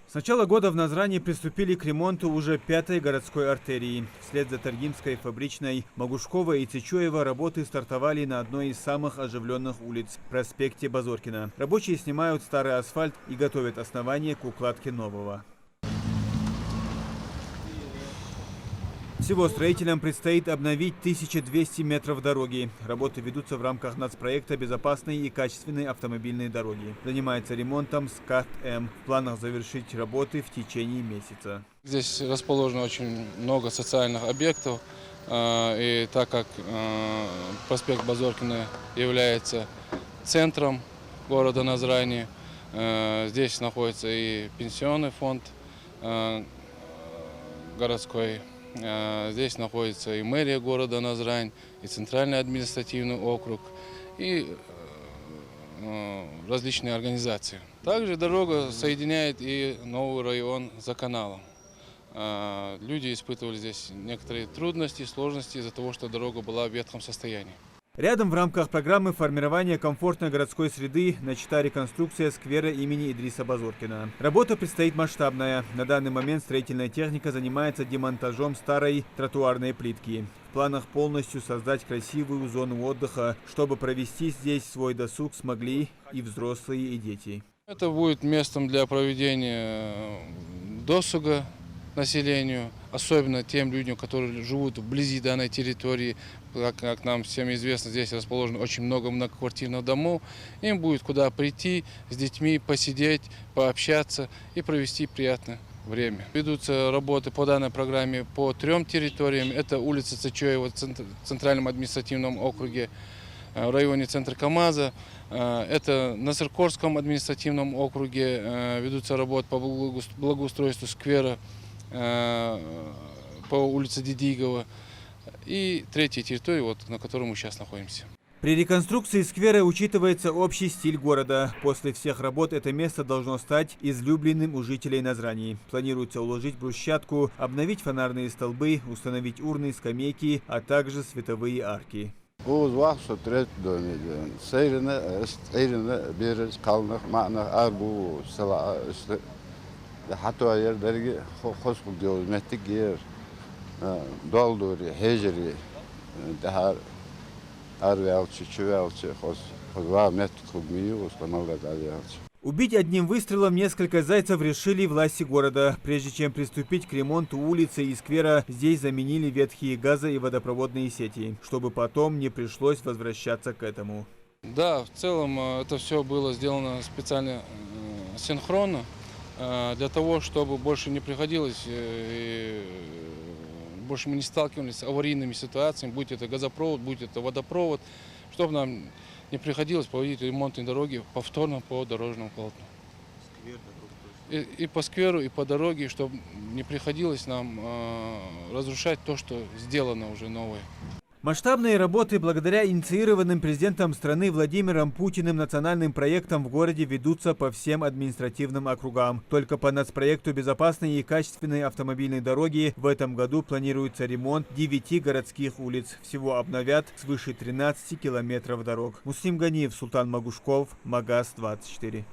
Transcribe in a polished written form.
С начала года в Назране приступили к ремонту уже пятой городской артерии. Вслед за Таргимской, Фабричной, Магушкова и Цичуева работы стартовали на одной из самых оживленных улиц – проспекте Базоркина. Рабочие снимают старый асфальт и готовят основание к укладке нового. Всего строителям предстоит обновить 1200 метров дороги. Работы ведутся в рамках нацпроекта «Безопасные и качественные автомобильные дороги». Занимается ремонтом СКАТ-М. В планах завершить работы в течение месяца. Здесь расположено очень много социальных объектов. И так как проспект Базоркина является центром города Назрани, здесь находится и пенсионный фонд городской. Здесь находится и мэрия города Назрань, и центральный административный округ, и различные организации. Также дорога соединяет и новый район за каналом. Люди испытывали здесь некоторые трудности, сложности из-за того, что дорога была в ветхом состоянии. Рядом в рамках программы формирования комфортной городской среды начата реконструкция сквера имени Идриса Базоркина. Работа предстоит масштабная. На данный момент строительная техника занимается демонтажом старой тротуарной плитки. В планах полностью создать красивую зону отдыха, чтобы провести здесь свой досуг смогли и взрослые, и дети. Это будет местом для проведения досуга населению, особенно тем людям, которые живут вблизи данной территории. Как нам всем известно, здесь расположено очень много многоквартирных домов. Им будет куда прийти с детьми, посидеть, пообщаться и провести приятное время. Ведутся работы по данной программе по 3 территориям. Это улица Цичуева в Центральном административном округе, в районе центра КамАЗа. Это на Сыркорском административном округе ведутся работы по благоустройству сквера по улице Дидигова и 3-я территория, на которой мы сейчас находимся. При реконструкции сквера учитывается общий стиль города. После всех работ это место должно стать излюбленным у жителей Назрани. Планируется уложить брусчатку, обновить фонарные столбы, установить урны, скамейки, а также световые арки. Hatta yerleri hoş buluyor, mettik yer, doldur, hecri, daha arvелчи, чувелчи, хоз два метра кубмию, установили арвелчи. Убить одним выстрелом несколько зайцев решили власти города. Прежде чем приступить к ремонту улицы и сквера, здесь заменили ветхие газо- и водопроводные сети, чтобы потом не пришлось возвращаться к этому. Да, в целом это все было сделано специально синхронно, для того, чтобы больше не приходилось, больше мы не сталкивались с аварийными ситуациями, будь это газопровод, будь это водопровод, чтобы нам не приходилось проводить ремонтные дороги повторно по дорожному полотну. И по скверу, и по дороге, чтобы не приходилось нам разрушать то, что сделано уже новое. Масштабные работы благодаря инициированным президентом страны Владимиром Путиным национальным проектам в городе ведутся по всем административным округам. Только по нацпроекту «Безопасные и качественные автомобильные дороги» в этом году планируется ремонт 9 городских улиц. Всего обновят свыше 13 километров дорог. Муслим Ганиев, Султан Магушков, Магаз 24.